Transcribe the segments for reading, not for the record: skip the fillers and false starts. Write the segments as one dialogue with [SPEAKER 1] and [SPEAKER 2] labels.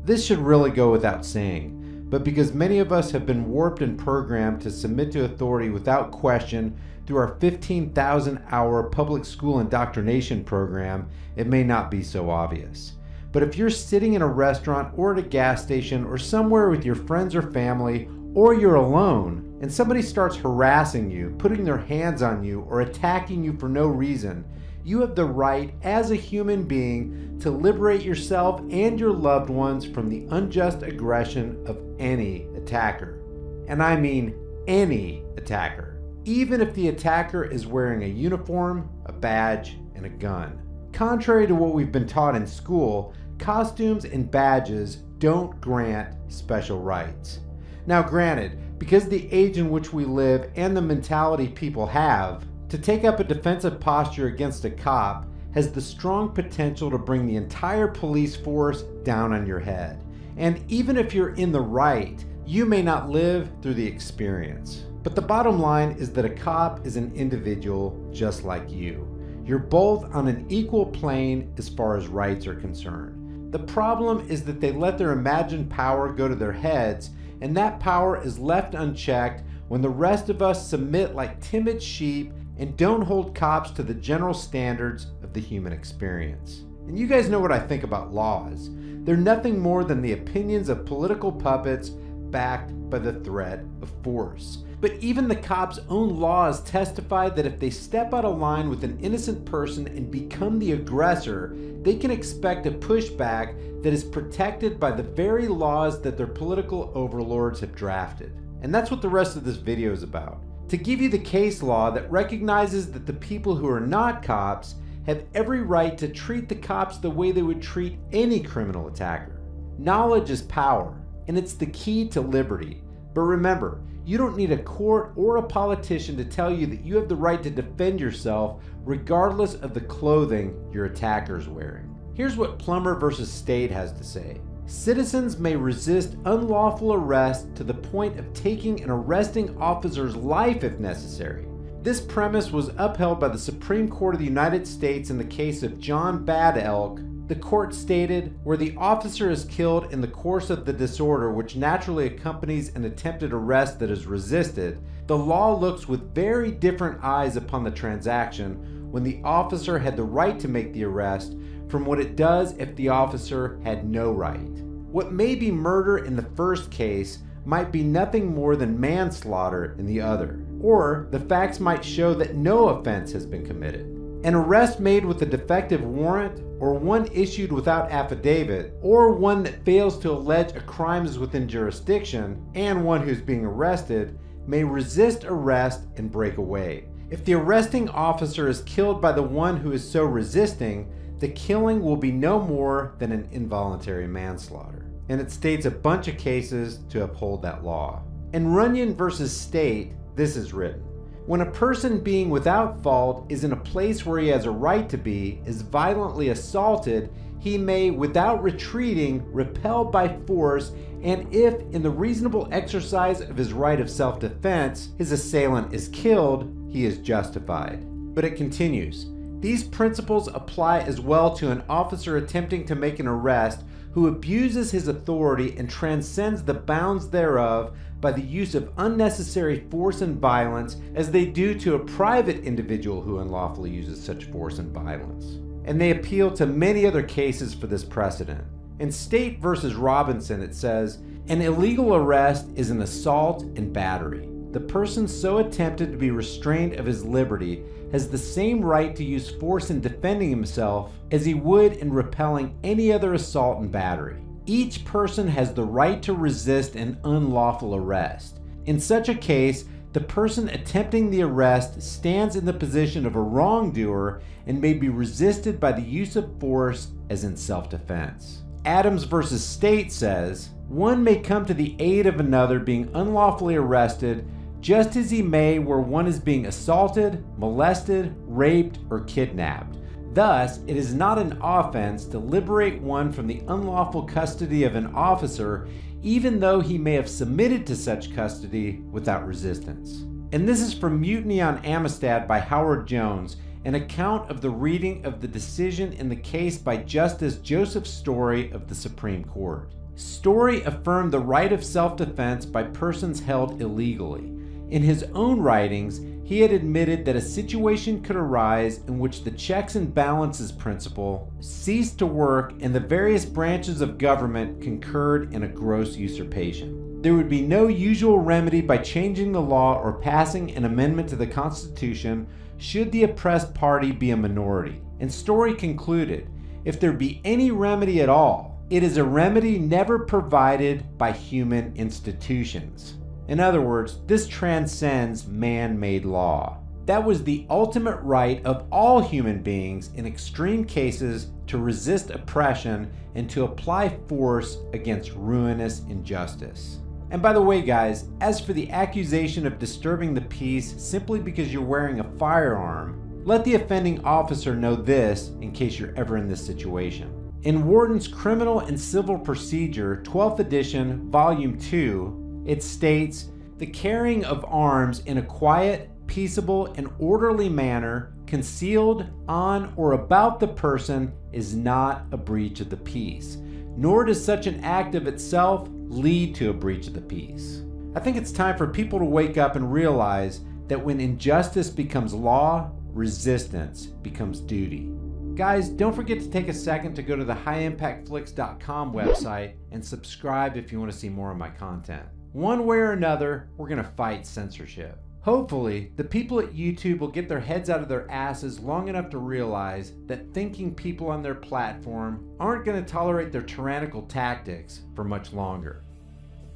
[SPEAKER 1] This should really go without saying, but because many of us have been warped and programmed to submit to authority without question through our 15,000-hour public school indoctrination program, it may not be so obvious. But if you're sitting in a restaurant or at a gas station or somewhere with your friends or family, or you're alone, and somebody starts harassing you, putting their hands on you, or attacking you for no reason, you have the right as a human being to liberate yourself and your loved ones from the unjust aggression of any attacker. And I mean any attacker, even if the attacker is wearing a uniform, a badge, and a gun. Contrary to what we've been taught in school, costumes and badges don't grant special rights. Now granted, because the age in which we live and the mentality people have, to take up a defensive posture against a cop has the strong potential to bring the entire police force down on your head. And even if you're in the right, you may not live through the experience. But the bottom line is that a cop is an individual just like you. You're both on an equal plane as far as rights are concerned. The problem is that they let their imagined power go to their heads, and that power is left unchecked when the rest of us submit like timid sheep and don't hold cops to the general standards of the human experience. And you guys know what I think about laws. They're nothing more than the opinions of political puppets backed by the threat of force. But even the cops' own laws testify that if they step out of line with an innocent person and become the aggressor, they can expect a pushback that is protected by the very laws that their political overlords have drafted. And that's what the rest of this video is about. To give you the case law that recognizes that the people who are not cops have every right to treat the cops the way they would treat any criminal attacker. Knowledge is power, and it's the key to liberty. But remember, you don't need a court or a politician to tell you that you have the right to defend yourself regardless of the clothing your attacker's wearing. Here's what Plummer v. State has to say. Citizens may resist unlawful arrest to the point of taking an arresting officer's life if necessary. This premise was upheld by the Supreme Court of the United States in the case of John Bad Elk. The court stated, where the officer is killed in the course of the disorder which naturally accompanies an attempted arrest that is resisted, the law looks with very different eyes upon the transaction when the officer had the right to make the arrest from what it does if the officer had no right. What may be murder in the first case might be nothing more than manslaughter in the other, or the facts might show that no offense has been committed. An arrest made with a defective warrant, or one issued without affidavit, or one that fails to allege a crime is within jurisdiction, and one who's being arrested, may resist arrest and break away. If the arresting officer is killed by the one who is so resisting, the killing will be no more than an involuntary manslaughter. And it states a bunch of cases to uphold that law. In Runyon v. State, this is written. When a person being without fault is in a place where he has a right to be, is violently assaulted, he may, without retreating, repel by force, and if, in the reasonable exercise of his right of self-defense, his assailant is killed, he is justified. But it continues. These principles apply as well to an officer attempting to make an arrest who abuses his authority and transcends the bounds thereof by the use of unnecessary force and violence as they do to a private individual who unlawfully uses such force and violence. And they appeal to many other cases for this precedent. In State v. Robinson, it says, an illegal arrest is an assault and battery. The person so attempted to be restrained of his liberty has the same right to use force in defending himself as he would in repelling any other assault and battery. Each person has the right to resist an unlawful arrest. In such a case, the person attempting the arrest stands in the position of a wrongdoer and may be resisted by the use of force as in self-defense. Adams v. State says, one may come to the aid of another being unlawfully arrested just as he may where one is being assaulted, molested, raped, or kidnapped. Thus, it is not an offense to liberate one from the unlawful custody of an officer, even though he may have submitted to such custody without resistance. And this is from Mutiny on Amistad by Howard Jones, an account of the reading of the decision in the case by Justice Joseph Story of the Supreme Court. Story affirmed the right of self-defense by persons held illegally. In his own writings, he had admitted that a situation could arise in which the checks and balances principle ceased to work and the various branches of government concurred in a gross usurpation. There would be no usual remedy by changing the law or passing an amendment to the Constitution should the oppressed party be a minority. And Story concluded, if there be any remedy at all, it is a remedy never provided by human institutions. In other words, this transcends man-made law. That was the ultimate right of all human beings in extreme cases to resist oppression and to apply force against ruinous injustice. And by the way, guys, as for the accusation of disturbing the peace simply because you're wearing a firearm, let the offending officer know this in case you're ever in this situation. In Wharton's Criminal and Civil Procedure, 12th edition, volume 2, it states, the carrying of arms in a quiet, peaceable, and orderly manner, concealed on or about the person, is not a breach of the peace, nor does such an act of itself lead to a breach of the peace. I think it's time for people to wake up and realize that when injustice becomes law, resistance becomes duty. Guys, don't forget to take a second to go to the highimpactflix.com website and subscribe if you want to see more of my content. One way or another, we're going to fight censorship. Hopefully, the people at YouTube will get their heads out of their asses long enough to realize that thinking people on their platform aren't going to tolerate their tyrannical tactics for much longer.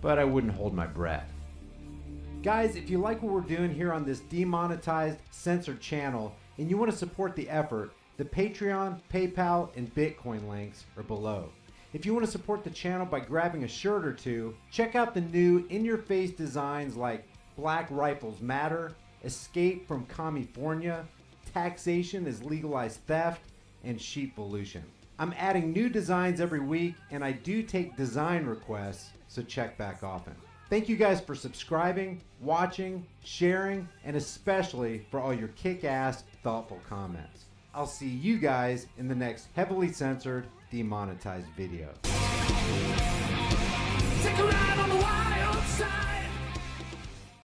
[SPEAKER 1] But I wouldn't hold my breath. Guys, if you like what we're doing here on this demonetized, censored channel, and you want to support the effort, the Patreon, PayPal, and Bitcoin links are below. If you want to support the channel by grabbing a shirt or two, check out the new in-your-face designs like Black Rifles Matter, Escape from California, Taxation is Legalized Theft, and Sheepvolution. I'm adding new designs every week, and I do take design requests, so check back often. Thank you guys for subscribing, watching, sharing, and especially for all your kick-ass, thoughtful comments. I'll see you guys in the next heavily censored, demonetized video.
[SPEAKER 2] Take a ride on the wild side.